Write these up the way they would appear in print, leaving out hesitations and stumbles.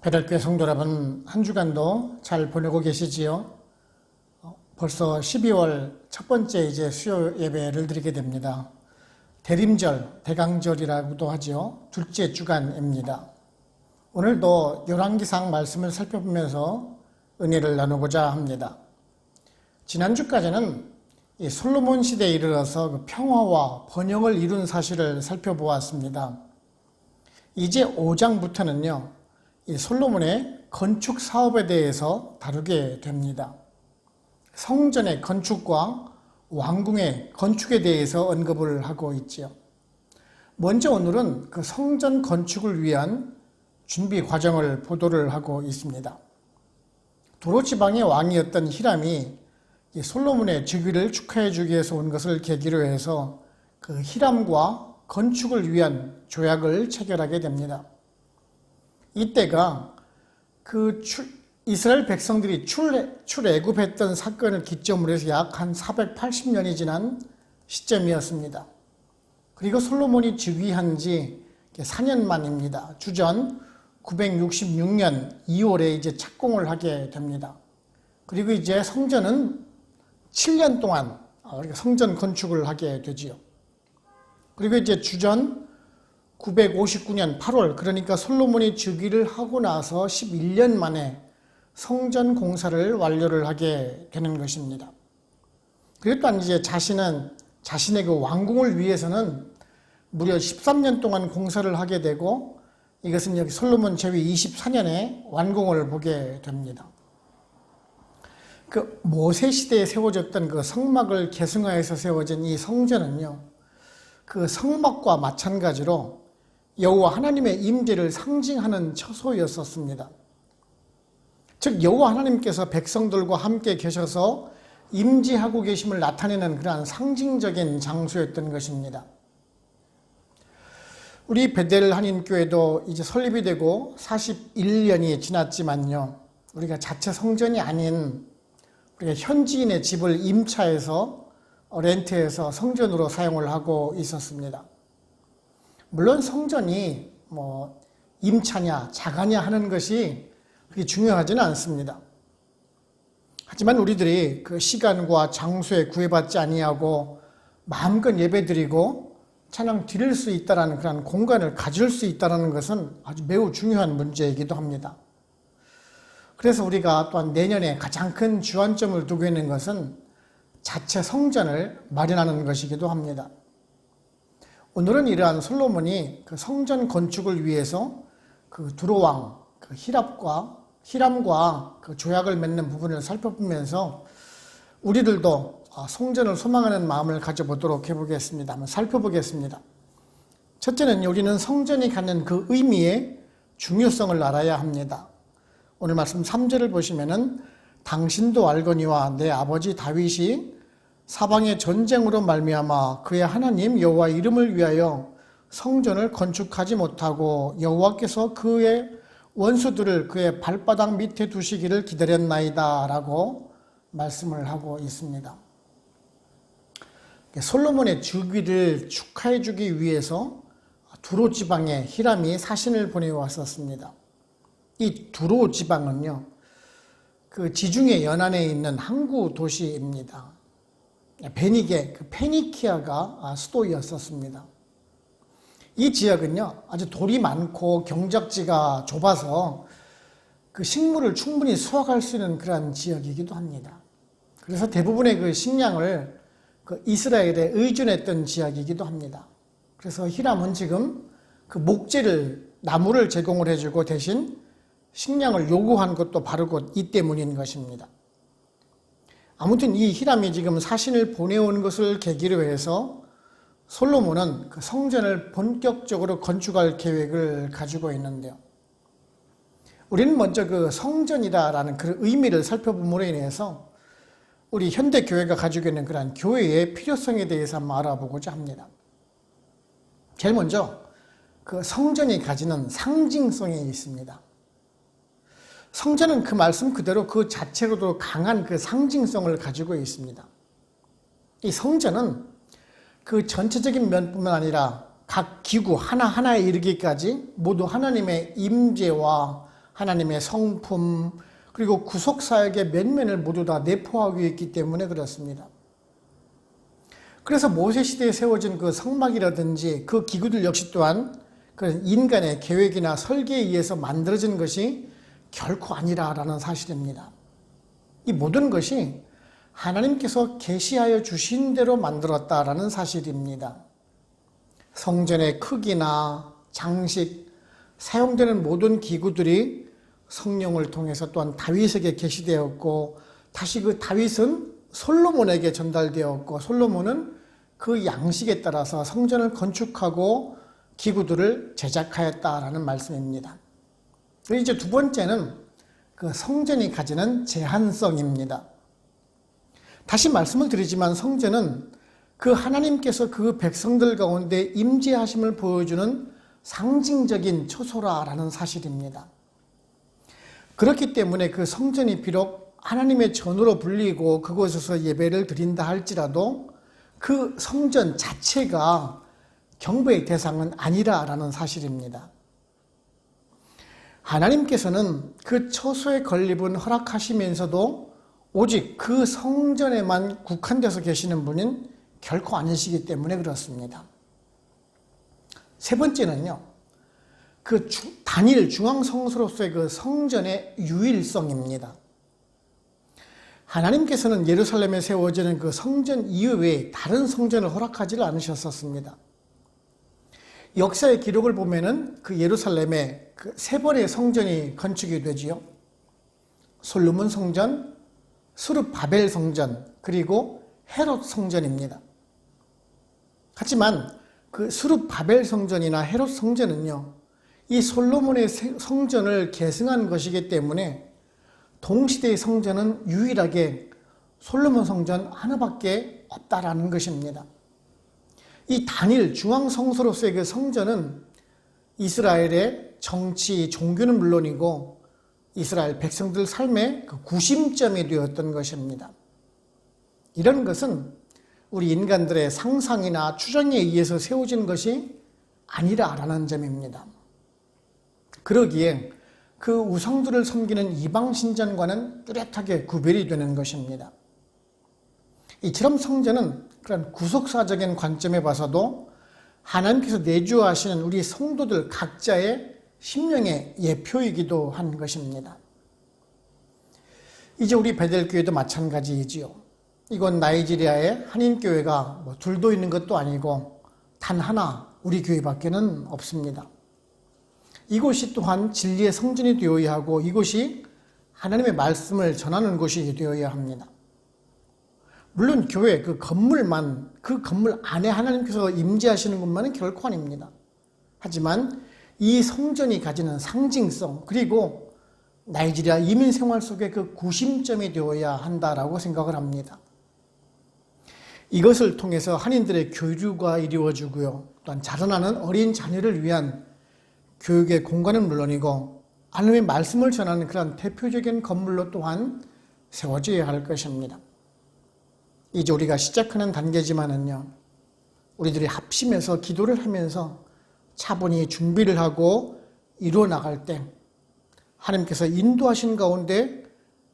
배달교회 성도 여러분, 한 주간도 잘 보내고 계시지요? 벌써 12월 첫 번째 이제 수요 예배를 드리게 됩니다. 대림절, 대강절이라고도 하죠. 둘째 주간입니다. 오늘도 열왕기상 말씀을 살펴보면서 은혜를 나누고자 합니다. 지난주까지는 이 솔로몬 시대에 이르러서 그 평화와 번영을 이룬 사실을 살펴보았습니다. 이제 5장부터는요, 이 솔로몬의 건축 사업에 대해서 다루게 됩니다. 성전의 건축과 왕궁의 건축에 대해서 언급을 하고 있지요. 먼저 오늘은 그 성전 건축을 위한 준비 과정을 보도를 하고 있습니다. 도로 지방의 왕이었던 히람이 이 솔로몬의 즉위를 축하해 주기 위해서 온 것을 계기로 해서 그 히람과 건축을 위한 조약을 체결하게 됩니다. 이때가 이스라엘 백성들이 출애굽했던 사건을 기점으로 해서 약 한 480년이 지난 시점이었습니다. 그리고 솔로몬이 즉위한 지 4년 만입니다. 주전 966년 2월에 이제 착공을 하게 됩니다. 그리고 이제 성전은 7년 동안 성전 건축을 하게 되지요. 그리고 이제 주전 959년 8월, 그러니까 솔로몬이 즉위를 하고 나서 11년 만에 성전 공사를 완료를 하게 되는 것입니다. 그리고 또한 이제 자신의 그 왕궁을 위해서는 무려 13년 동안 공사를 하게 되고, 이것은 여기 솔로몬 제위 24년에 완공을 보게 됩니다. 그 모세 시대에 세워졌던 그 성막을 계승하여서 세워진 이 성전은요, 그 성막과 마찬가지로 여호와 하나님의 임재를 상징하는 처소였었습니다. 즉 여호와 하나님께서 백성들과 함께 계셔서 임재하고 계심을 나타내는 그러한 상징적인 장소였던 것입니다. 우리 베델 한인교회도 이제 설립이 되고 41년이 지났지만요, 우리가 자체 성전이 아닌 우리가 현지인의 집을 임차해서 렌트해서 성전으로 사용을 하고 있었습니다. 물론 성전이 임차냐 자가냐 하는 것이 그게 중요하지는 않습니다. 하지만 우리들이 그 시간과 장소에 구애받지 아니하고 마음껏 예배드리고 찬양 드릴 수 있다는 그런 공간을 가질 수 있다는 것은 아주 매우 중요한 문제이기도 합니다. 그래서 우리가 또한 내년에 가장 큰 주안점을 두고 있는 것은 자체 성전을 마련하는 것이기도 합니다. 오늘은 이러한 솔로몬이 그 성전 건축을 위해서 그 두로왕, 그 히람과 그 조약을 맺는 부분을 살펴보면서 우리들도 성전을 소망하는 마음을 가져보도록 해보겠습니다. 한번 살펴보겠습니다. 첫째는 우리는 성전이 갖는 그 의미의 중요성을 알아야 합니다. 오늘 말씀 3절을 보시면은 당신도 알거니와 내 아버지 다윗이 사방의 전쟁으로 말미암아 그의 하나님 여호와 이름을 위하여 성전을 건축하지 못하고 여호와께서 그의 원수들을 그의 발바닥 밑에 두시기를 기다렸나이다 라고 말씀을 하고 있습니다. 솔로몬의 즉위를 축하해 주기 위해서 두로 지방에 히람이 사신을 보내왔었습니다. 이 두로 지방은요, 그 지중해 연안에 있는 항구 도시입니다. 베니게, 그 페니키아가 수도였었습니다. 이 지역은요, 아주 돌이 많고 경작지가 좁아서 그 식물을 충분히 수확할 수 있는 그런 지역이기도 합니다. 그래서 대부분의 그 식량을 그 이스라엘에 의존했던 지역이기도 합니다. 그래서 히람은 지금 그 나무를 제공을 해주고 대신 식량을 요구한 것도 바로 곧 이 때문인 것입니다. 아무튼 이 히람이 지금 사신을 보내온 것을 계기로 해서 솔로몬은 그 성전을 본격적으로 건축할 계획을 가지고 있는데요. 우리는 먼저 그 성전이다라는 그 의미를 살펴봄으로 인해서 우리 현대 교회가 가지고 있는 그러한 교회의 필요성에 대해서 한번 알아보고자 합니다. 제일 먼저 그 성전이 가지는 상징성이 있습니다. 성전은 그 말씀 그대로 그 자체로도 강한 그 상징성을 가지고 있습니다. 이 성전은 그 전체적인 면뿐만 아니라 각 기구 하나하나에 이르기까지 모두 하나님의 임재와 하나님의 성품, 그리고 구속사역의 면면을 모두 다 내포하고 있기 때문에 그렇습니다. 그래서 모세 시대에 세워진 그 성막이라든지 그 기구들 역시 또한 그런 인간의 계획이나 설계에 의해서 만들어진 것이 결코 아니라라는 사실입니다. 이 모든 것이 하나님께서 계시하여 주신 대로 만들었다라는 사실입니다. 성전의 크기나 장식, 사용되는 모든 기구들이 성령을 통해서 또한 다윗에게 계시되었고, 다시 그 다윗은 솔로몬에게 전달되었고, 솔로몬은 그 양식에 따라서 성전을 건축하고 기구들을 제작하였다라는 말씀입니다. 그리고 이제 두 번째는 그 성전이 가지는 제한성입니다. 다시 말씀을 드리지만 성전은 그 하나님께서 그 백성들 가운데 임재하심을 보여주는 상징적인 처소라라는 사실입니다. 그렇기 때문에 그 성전이 비록 하나님의 전으로 불리고 그곳에서 예배를 드린다 할지라도 그 성전 자체가 경배의 대상은 아니라라는 사실입니다. 하나님께서는 그 처소의 건립은 허락하시면서도 오직 그 성전에만 국한돼서 계시는 분은 결코 아니시기 때문에 그렇습니다. 세 번째는요, 그 단일 중앙성소로서의 그 성전의 유일성입니다. 하나님께서는 예루살렘에 세워지는 그 성전 이외에 다른 성전을 허락하지를 않으셨었습니다. 역사의 기록을 보면은 그 예루살렘에 그 세 번의 성전이 건축이 되지요. 솔로몬 성전, 스룹바벨 성전, 그리고 헤롯 성전입니다. 하지만 그 스룹바벨 성전이나 헤롯 성전은요, 이 솔로몬의 성전을 계승한 것이기 때문에 동시대의 성전은 유일하게 솔로몬 성전 하나밖에 없다라는 것입니다. 이 단일 중앙성소로서의 그 성전은 이스라엘의 정치, 종교는 물론이고 이스라엘 백성들 삶의 그 구심점이 되었던 것입니다. 이런 것은 우리 인간들의 상상이나 추정에 의해서 세워진 것이 아니라라는 점입니다. 그러기에 그 우상들을 섬기는 이방 신전과는 뚜렷하게 구별이 되는 것입니다. 이처럼 성전은 그런 구속사적인 관점에 봐서도 하나님께서 내주하시는 우리 성도들 각자의 심령의 예표이기도 한 것입니다. 이제 우리 베델교회도 마찬가지이지요. 이건 나이지리아의 한인교회가 둘도 있는 것도 아니고 단 하나 우리 교회밖에는 없습니다. 이곳이 또한 진리의 성전이 되어야 하고 이곳이 하나님의 말씀을 전하는 곳이 되어야 합니다. 물론 교회 그 건물만, 그 건물 안에 하나님께서 임재하시는 것만은 결코 아닙니다. 하지만 이 성전이 가지는 상징성, 그리고 나이지리아 이민 생활 속의 그 구심점이 되어야 한다라고 생각을 합니다. 이것을 통해서 한인들의 교류가 이루어지고요, 또한 자라나는 어린 자녀를 위한 교육의 공간은 물론이고 하나님의 말씀을 전하는 그런 대표적인 건물로 또한 세워져야 할 것입니다. 이제 우리가 시작하는 단계지만은요, 우리들이 합심해서 기도를 하면서 차분히 준비를 하고 이루어 나갈 때 하나님께서 인도하신 가운데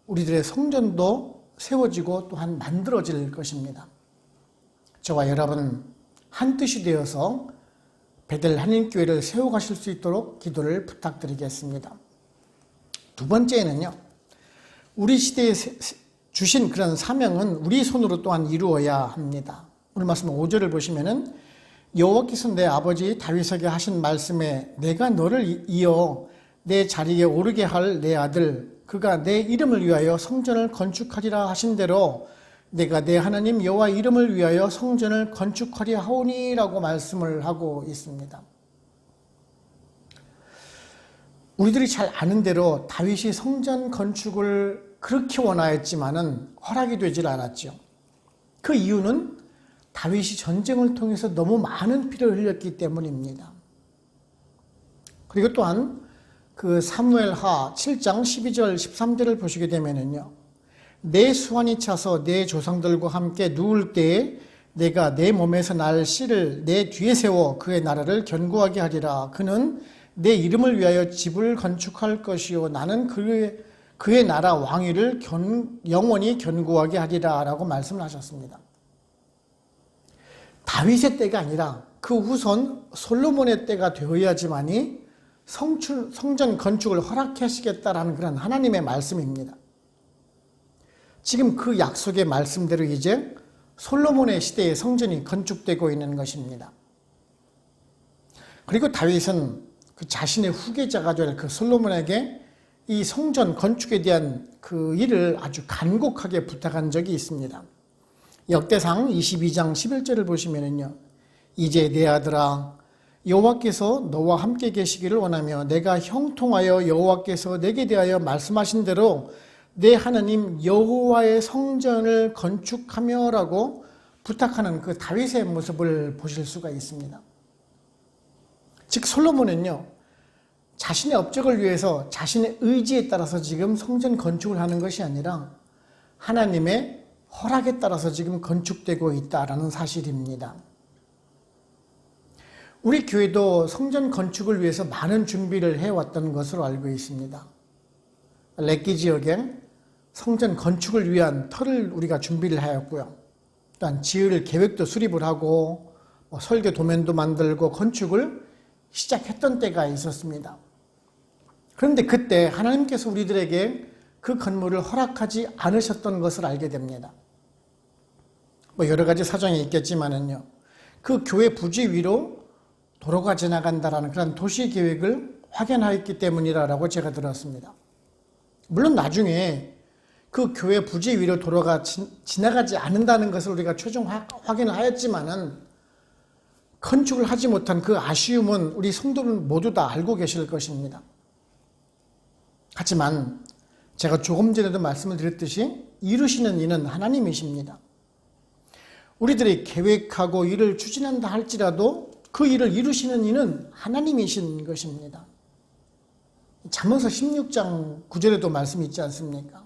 우리들의 성전도 세워지고 또한 만들어질 것입니다. 저와 여러분 한 뜻이 되어서 베델 한인교회를 세워가실 수 있도록 기도를 부탁드리겠습니다. 두 번째는요, 우리 시대에 주신 그런 사명은 우리 손으로 또한 이루어야 합니다. 오늘 말씀 5절을 보시면은 여호와께서 내 아버지 다윗에게 하신 말씀에 내가 너를 이어 내 자리에 오르게 할 내 아들 그가 내 이름을 위하여 성전을 건축하리라 하신 대로 내가 내 하나님 여호와 이름을 위하여 성전을 건축하리 하오니라고 말씀을 하고 있습니다. 우리들이 잘 아는 대로 다윗이 성전 건축을 그렇게 원하였지만은 허락이 되질 않았죠. 그 이유는 다윗이 전쟁을 통해서 너무 많은 피를 흘렸기 때문입니다. 그리고 또한 그 사무엘하 7장 12절 13절을 보시게 되면은요, 내 수완이 차서 내 조상들과 함께 누울 때에 내가 내 몸에서 날 씨를 내 뒤에 세워 그의 나라를 견고하게 하리라. 그는 내 이름을 위하여 집을 건축할 것이요 나는 그의 나라 왕위를 영원히 견고하게 하리라 라고 말씀을 하셨습니다. 다윗의 때가 아니라 그 후손 솔로몬의 때가 되어야지만이 성전 건축을 허락하시겠다라는 그런 하나님의 말씀입니다. 지금 그 약속의 말씀대로 이제 솔로몬의 시대에 성전이 건축되고 있는 것입니다. 그리고 다윗은 그 자신의 후계자가 될 그 솔로몬에게 이 성전 건축에 대한 그 일을 아주 간곡하게 부탁한 적이 있습니다. 역대상 22장 11절을 보시면은요, 이제 내 아들아 여호와께서 너와 함께 계시기를 원하며 내가 형통하여 여호와께서 내게 대하여 말씀하신 대로 내 하나님 여호와의 성전을 건축하며라고 부탁하는 그 다윗의 모습을 보실 수가 있습니다. 즉 솔로몬은요, 자신의 업적을 위해서 자신의 의지에 따라서 지금 성전 건축을 하는 것이 아니라 하나님의 허락에 따라서 지금 건축되고 있다라는 사실입니다. 우리 교회도 성전 건축을 위해서 많은 준비를 해왔던 것으로 알고 있습니다. 렉기 지역에 성전 건축을 위한 터를 우리가 준비를 하였고요. 또한 지을 계획도 수립을 하고 설계 도면도 만들고 건축을 시작했던 때가 있었습니다. 그런데 그때 하나님께서 우리들에게 그 건물을 허락하지 않으셨던 것을 알게 됩니다. 여러 가지 사정이 있겠지만은요, 그 교회 부지 위로 도로가 지나간다라는 그런 도시 계획을 확인하였기 때문이라고 제가 들었습니다. 물론 나중에 그 교회 부지 위로 도로가 지나가지 않는다는 것을 우리가 최종 확인을 하였지만은 건축을 하지 못한 그 아쉬움은 우리 성도는 모두 다 알고 계실 것입니다. 하지만 제가 조금 전에도 말씀을 드렸듯이 이루시는 이는 하나님이십니다. 우리들이 계획하고 일을 추진한다 할지라도 그 일을 이루시는 이는 하나님이신 것입니다. 잠언서 16장 9절에도 말씀이 있지 않습니까?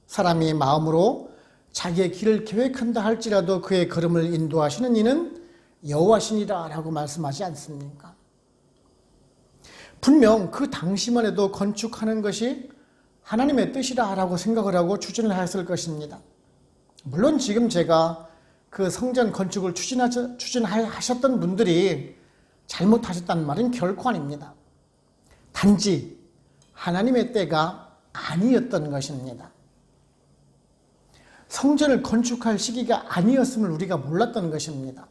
사람이 마음으로 자기의 길을 계획한다 할지라도 그의 걸음을 인도하시는 이는 여호와시니라 라고 말씀하지 않습니까? 분명 그 당시만 해도 건축하는 것이 하나님의 뜻이라 라고 생각을 하고 추진을 하였을 것입니다. 물론 지금 제가 그 성전 건축을 추진하셨던 분들이 잘못하셨다는 말은 결코 아닙니다. 단지 하나님의 때가 아니었던 것입니다. 성전을 건축할 시기가 아니었음을 우리가 몰랐던 것입니다.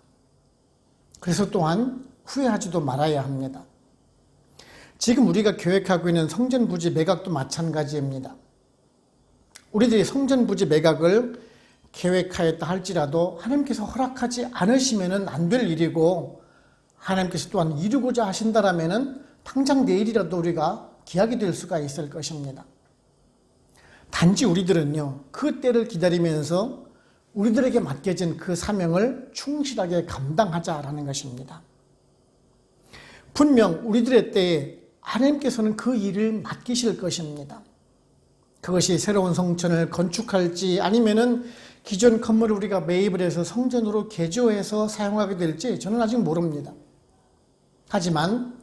그래서 또한 후회하지도 말아야 합니다. 지금 우리가 계획하고 있는 성전 부지 매각도 마찬가지입니다. 우리들이 성전 부지 매각을 계획하였다 할지라도 하나님께서 허락하지 않으시면 안 될 일이고 하나님께서 또한 이루고자 하신다라면 당장 내일이라도 우리가 기약이 될 수가 있을 것입니다. 단지 우리들은요, 그 때를 기다리면서 우리들에게 맡겨진 그 사명을 충실하게 감당하자라는 것입니다. 분명 우리들의 때에 하나님께서는 그 일을 맡기실 것입니다. 그것이 새로운 성전을 건축할지 아니면은 기존 건물을 우리가 매입을 해서 성전으로 개조해서 사용하게 될지 저는 아직 모릅니다. 하지만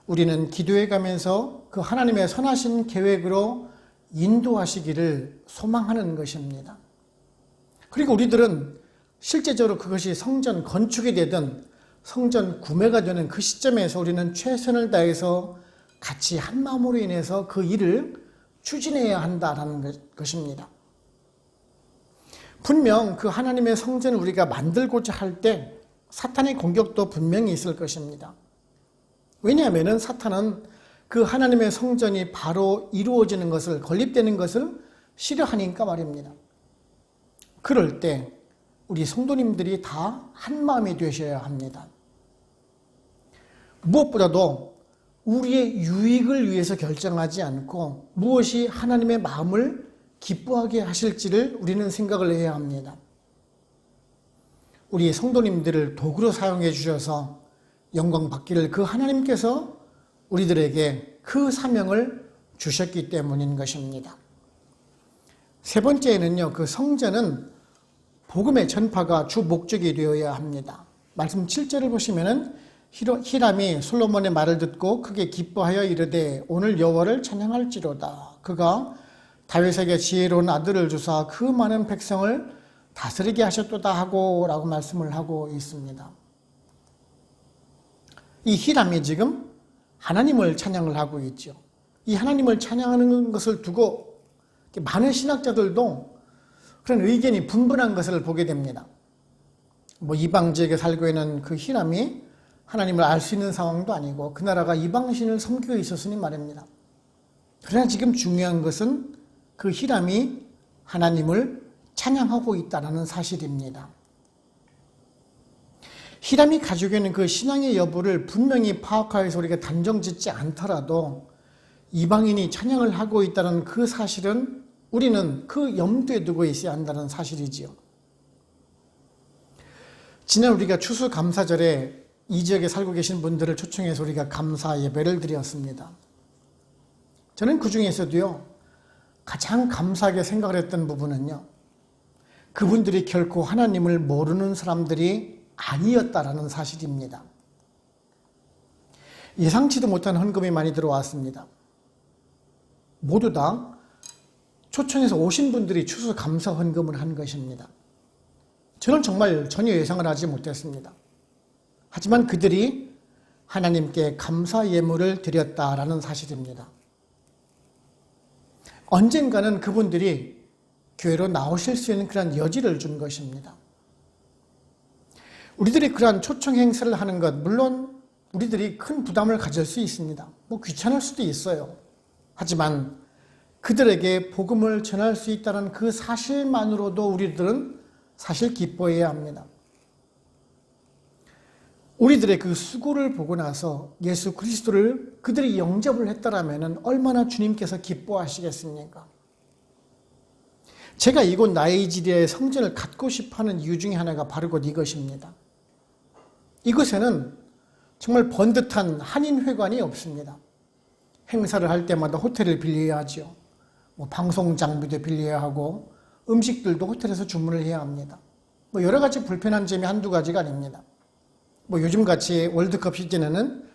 우리는 기도해 가면서 그 하나님의 선하신 계획으로 인도하시기를 소망하는 것입니다. 그리고 우리들은 실제적으로 그것이 성전 건축이 되든 성전 구매가 되는 그 시점에서 우리는 최선을 다해서 같이 한 마음으로 인해서 그 일을 추진해야 한다는 것입니다. 분명 그 하나님의 성전을 우리가 만들고자 할 때 사탄의 공격도 분명히 있을 것입니다. 왜냐하면 사탄은 그 하나님의 성전이 바로 이루어지는 것을, 건립되는 것을 싫어하니까 말입니다. 그럴 때 우리 성도님들이 다 한마음이 되셔야 합니다. 무엇보다도 우리의 유익을 위해서 결정하지 않고 무엇이 하나님의 마음을 기뻐하게 하실지를 우리는 생각을 해야 합니다. 우리 성도님들을 도구로 사용해 주셔서 영광 받기를 그 하나님께서 우리들에게 그 사명을 주셨기 때문인 것입니다. 세 번째는요, 그 성전은 복음의 전파가 주 목적이 되어야 합니다. 말씀 7절을 보시면은 히람이 솔로몬의 말을 듣고 크게 기뻐하여 이르되 오늘 여호와를 찬양할지로다. 그가 다윗에게 지혜로운 아들을 주사 그 많은 백성을 다스리게 하셨도다 하고 라고 말씀을 하고 있습니다. 이 히람이 지금 하나님을 찬양을 하고 있죠. 이 하나님을 찬양하는 것을 두고 많은 신학자들도 그런 의견이 분분한 것을 보게 됩니다. 이방 지역에 살고 있는 그 히람이 하나님을 알 수 있는 상황도 아니고 그 나라가 이방신을 섬기고 있었으니 말입니다. 그러나 지금 중요한 것은 그 히람이 하나님을 찬양하고 있다는 사실입니다. 히람이 가지고 있는 그 신앙의 여부를 분명히 파악하여서 우리가 단정 짓지 않더라도 이방인이 찬양을 하고 있다는 그 사실은 우리는 그 염두에 두고 있어야 한다는 사실이지요. 지난 우리가 추수감사절에 이 지역에 살고 계신 분들을 초청해서 우리가 감사 예배를 드렸습니다. 저는 그 중에서도요, 가장 감사하게 생각을 했던 부분은요, 그분들이 결코 하나님을 모르는 사람들이 아니었다라는 사실입니다. 예상치도 못한 헌금이 많이 들어왔습니다. 모두 다 초청해서 오신 분들이 추수감사 헌금을 한 것입니다. 저는 정말 전혀 예상을 하지 못했습니다. 하지만 그들이 하나님께 감사 예물을 드렸다라는 사실입니다. 언젠가는 그분들이 교회로 나오실 수 있는 그런 여지를 준 것입니다. 우리들이 그러한 초청 행사를 하는 것, 물론 우리들이 큰 부담을 가질 수 있습니다. 귀찮을 수도 있어요. 하지만 그들에게 복음을 전할 수 있다는 그 사실만으로도 우리들은 사실 기뻐해야 합니다. 우리들의 그 수고를 보고 나서 예수 그리스도를 그들이 영접을 했더라면 얼마나 주님께서 기뻐하시겠습니까? 제가 이곳 나이지리아의 성전을 갖고 싶어하는 이유 중에 하나가 바로 곧 이것입니다. 이곳에는 정말 번듯한 한인회관이 없습니다. 행사를 할 때마다 호텔을 빌려야 하죠. 방송 장비도 빌려야 하고 음식들도 호텔에서 주문을 해야 합니다. 여러 가지 불편한 점이 한두 가지가 아닙니다. 요즘같이 월드컵 시즌에는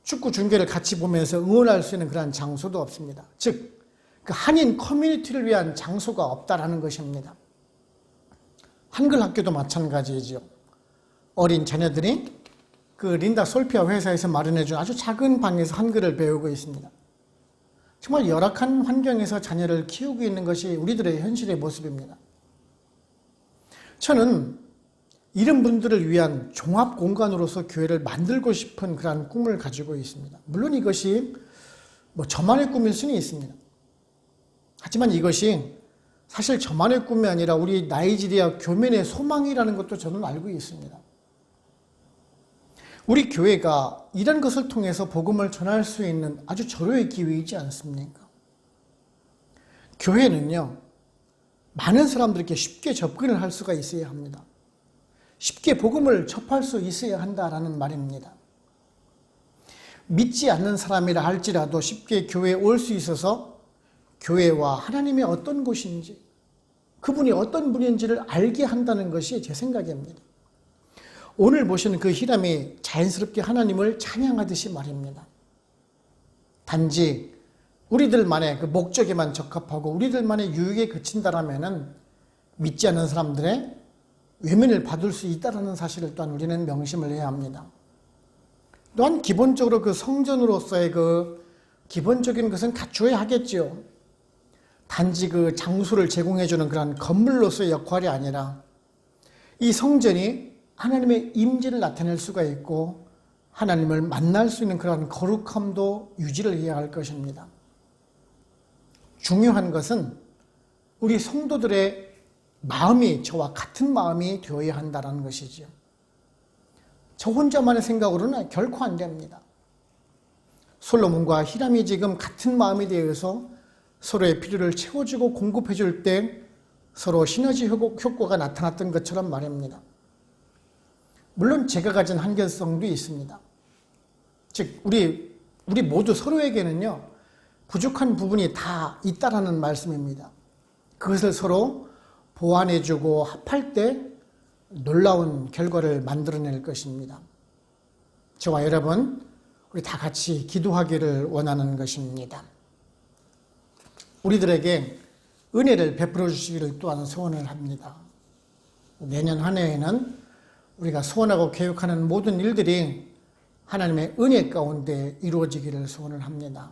축구 중계를 같이 보면서 응원할 수 있는 그런 장소도 없습니다. 즉, 그 한인 커뮤니티를 위한 장소가 없다라는 것입니다. 한글 학교도 마찬가지이죠. 어린 자녀들이 그 린다 솔피아 회사에서 마련해준 아주 작은 방에서 한글을 배우고 있습니다. 정말 열악한 환경에서 자녀를 키우고 있는 것이 우리들의 현실의 모습입니다. 저는 이런 분들을 위한 종합 공간으로서 교회를 만들고 싶은 그런 꿈을 가지고 있습니다. 물론 이것이 저만의 꿈일 수는 있습니다. 하지만 이것이 사실 저만의 꿈이 아니라 우리 나이지리아 교민의 소망이라는 것도 저는 알고 있습니다. 우리 교회가 이런 것을 통해서 복음을 전할 수 있는 아주 절호의 기회이지 않습니까? 교회는요, 많은 사람들에게 쉽게 접근을 할 수가 있어야 합니다. 쉽게 복음을 접할 수 있어야 한다라는 말입니다. 믿지 않는 사람이라 할지라도 쉽게 교회에 올 수 있어서 교회와 하나님이 어떤 곳인지, 그분이 어떤 분인지를 알게 한다는 것이 제 생각입니다. 오늘 보시는 그 히람이 자연스럽게 하나님을 찬양하듯이 말입니다. 단지 우리들만의 그 목적에만 적합하고 우리들만의 유익에 그친다라면은 믿지 않는 사람들의 외면을 받을 수 있다는 사실을 또한 우리는 명심을 해야 합니다. 또한 기본적으로 그 성전으로서의 그 기본적인 것은 갖추어야 하겠죠. 단지 그 장소를 제공해주는 그런 건물로서의 역할이 아니라 이 성전이 하나님의 임재를 나타낼 수가 있고 하나님을 만날 수 있는 그런 거룩함도 유지를 해야 할 것입니다. 중요한 것은 우리 성도들의 마음이 저와 같은 마음이 되어야 한다는 것이죠. 저 혼자만의 생각으로는 결코 안 됩니다. 솔로몬과 히람이 지금 같은 마음이 되어서 서로의 필요를 채워주고 공급해줄 때 서로 시너지 효과가 나타났던 것처럼 말입니다. 물론 제가 가진 한계성도 있습니다. 즉 우리 모두 서로에게는요 부족한 부분이 다 있다라는 말씀입니다. 그것을 서로 보완해주고 합할 때 놀라운 결과를 만들어낼 것입니다. 저와 여러분 우리 다 같이 기도하기를 원하는 것입니다. 우리들에게 은혜를 베풀어 주시기를 또한 소원을 합니다. 내년 한 해에는 우리가 소원하고 계획하는 모든 일들이 하나님의 은혜 가운데 이루어지기를 소원을 합니다.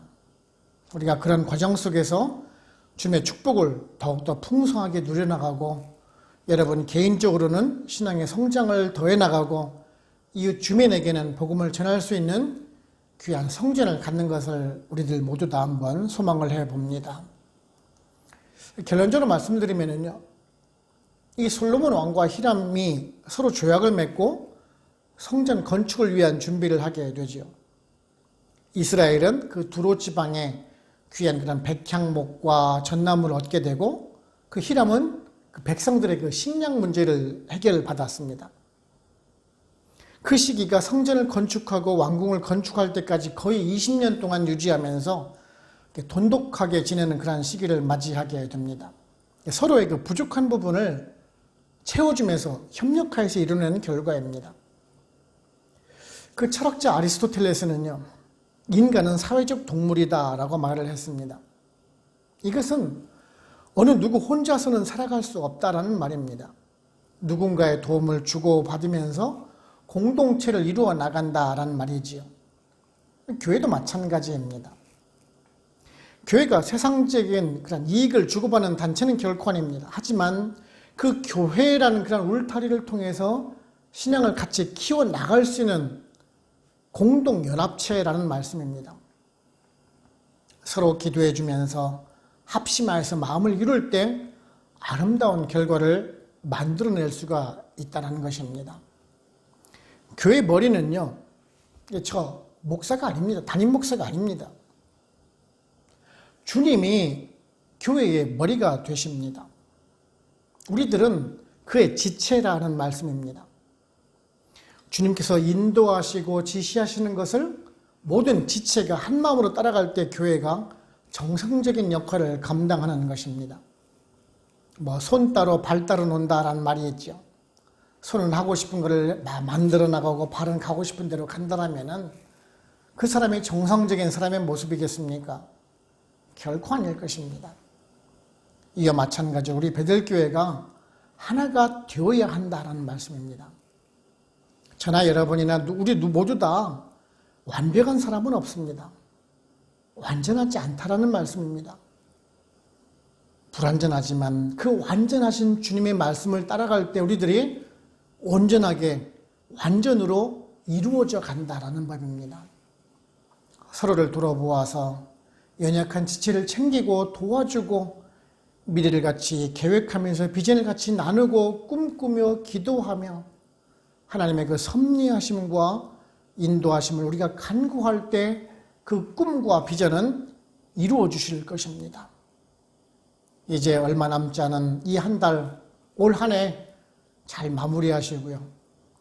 우리가 그런 과정 속에서 주님의 축복을 더욱더 풍성하게 누려나가고 여러분 개인적으로는 신앙의 성장을 더해나가고 이웃 주민에게는 복음을 전할 수 있는 귀한 성전을 갖는 것을 우리들 모두 다 한번 소망을 해봅니다. 결론적으로 말씀드리면요, 이 솔로몬 왕과 히람이 서로 조약을 맺고 성전 건축을 위한 준비를 하게 되죠. 이스라엘은 그 두로 지방에 귀한 그런 백향목과 전나무를 얻게 되고 그 히람은 그 백성들의 그 식량 문제를 해결받았습니다. 그 시기가 성전을 건축하고 왕궁을 건축할 때까지 거의 20년 동안 유지하면서 돈독하게 지내는 그런 시기를 맞이하게 됩니다. 서로의 그 부족한 부분을 채워주면서 협력하여서 이루는 결과입니다. 그 철학자 아리스토텔레스는요, 인간은 사회적 동물이다라고 말을 했습니다. 이것은 어느 누구 혼자서는 살아갈 수 없다라는 말입니다. 누군가의 도움을 주고받으면서 공동체를 이루어 나간다라는 말이지요. 교회도 마찬가지입니다. 교회가 세상적인 그런 이익을 주고받는 단체는 결코 아닙니다. 하지만 그 교회라는 그런 울타리를 통해서 신앙을 같이 키워나갈 수 있는 공동연합체라는 말씀입니다. 서로 기도해 주면서 합심하여서 마음을 이룰 때 아름다운 결과를 만들어낼 수가 있다는 것입니다. 교회 머리는요, 저 목사가 아닙니다. 담임 목사가 아닙니다. 주님이 교회의 머리가 되십니다. 우리들은 그의 지체라는 말씀입니다. 주님께서 인도하시고 지시하시는 것을 모든 지체가 한 마음으로 따라갈 때 교회가 정상적인 역할을 감당하는 것입니다. 손 따로 발 따로 논다라는 말이 있죠. 손은 하고 싶은 것을 만들어 나가고 발은 가고 싶은 대로 간다라면은 그 사람이 정상적인 사람의 모습이겠습니까? 결코 아닐 것입니다. 이와 마찬가지로 우리 베들교회가 하나가 되어야 한다는 말씀입니다. 저나 여러분이나 우리 모두 다 완벽한 사람은 없습니다. 완전하지 않다라는 말씀입니다. 불완전하지만 그 완전하신 주님의 말씀을 따라갈 때 우리들이 온전하게 완전으로 이루어져 간다라는 법입니다. 서로를 돌아보아서 연약한 지체를 챙기고 도와주고 미래를 같이 계획하면서 비전을 같이 나누고 꿈꾸며 기도하며 하나님의 그 섭리하심과 인도하심을 우리가 간구할 때 그 꿈과 비전은 이루어 주실 것입니다. 이제 얼마 남지 않은 이 한 달, 올 한 해 잘 마무리하시고요.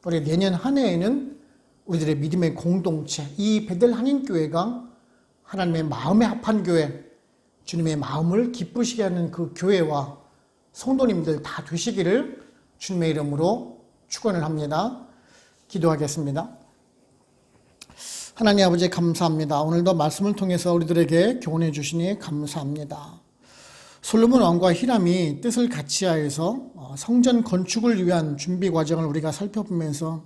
우리 내년 한 해에는 우리들의 믿음의 공동체, 이 베들 한인교회가 하나님의 마음에 합한 교회, 주님의 마음을 기쁘시게 하는 그 교회와 성도님들 다 되시기를 주님의 이름으로 축원을 합니다. 기도하겠습니다. 하나님 아버지 감사합니다. 오늘도 말씀을 통해서 우리들에게 교훈해 주시니 감사합니다. 솔로몬 왕과 히람이 뜻을 같이하여서 성전 건축을 위한 준비 과정을 우리가 살펴보면서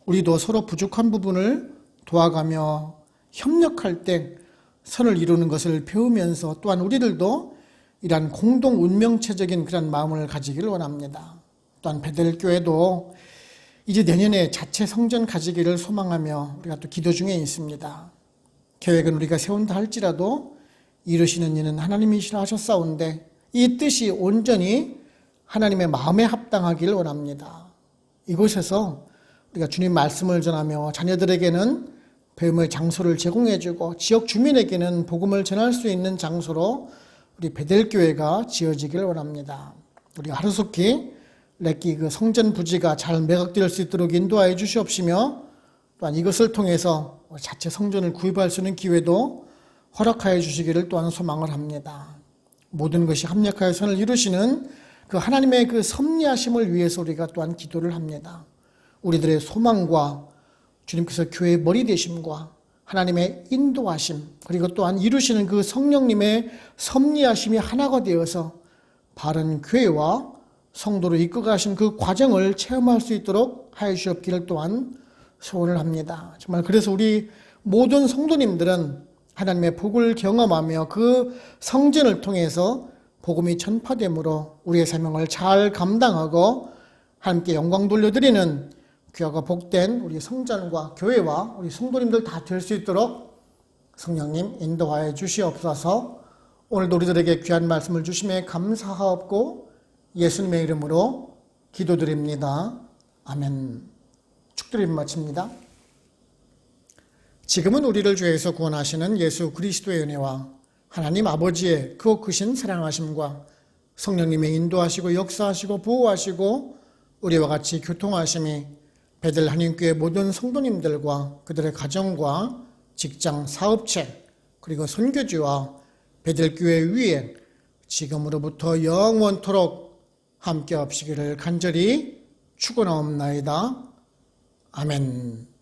우리도 서로 부족한 부분을 도와가며 협력할 때 선을 이루는 것을 배우면서 또한 우리들도 이러한 공동 운명체적인 그런 마음을 가지기를 원합니다. 또한 베들교회도 이제 내년에 자체 성전 가지기를 소망하며 우리가 또 기도 중에 있습니다. 계획은 우리가 세운다 할지라도 이루시는 이는 하나님이시라 하셨사온데 이 뜻이 온전히 하나님의 마음에 합당하기를 원합니다. 이곳에서 우리가 주님 말씀을 전하며 자녀들에게는 배움의 장소를 제공해주고 지역 주민에게는 복음을 전할 수 있는 장소로 우리 베델교회가 지어지기를 원합니다. 우리 하루속히 렉기 그 성전 부지가 잘 매각될 수 있도록 인도하여 주시옵시며 또한 이것을 통해서 자체 성전을 구입할 수 있는 기회도 허락하여 주시기를 또한 소망을 합니다. 모든 것이 합력하여 선을 이루시는 그 하나님의 그 섭리하심을 위해서 우리가 또한 기도를 합니다. 우리들의 소망과 주님께서 교회의 머리 되심과 하나님의 인도하심, 그리고 또한 이루시는 그 성령님의 섭리하심이 하나가 되어서 바른 교회와 성도를 이끌어가신 그 과정을 체험할 수 있도록 하여 주옵기를 또한 소원을 합니다. 정말 그래서 우리 모든 성도님들은 하나님의 복을 경험하며 그 성전을 통해서 복음이 전파됨으로 우리의 사명을 잘 감당하고 함께 영광 돌려드리는 귀하고 복된 우리 성전과 교회와 우리 성도님들 다 될 수 있도록 성령님 인도하여 주시옵소서. 오늘도 우리들에게 귀한 말씀을 주심에 감사하옵고 예수님의 이름으로 기도드립니다. 아멘. 축드림 마칩니다. 지금은 우리를 죄에서 구원하시는 예수 그리스도의 은혜와 하나님 아버지의 그 크신 사랑하심과 성령님의 인도하시고 역사하시고 보호하시고 우리와 같이 교통하심이 베들 한인교회 모든 성도님들과 그들의 가정과 직장, 사업체, 그리고 선교지와 베들교회 위에 지금으로부터 영원토록 함께 하시기를 간절히 축원하옵나이다. 아멘.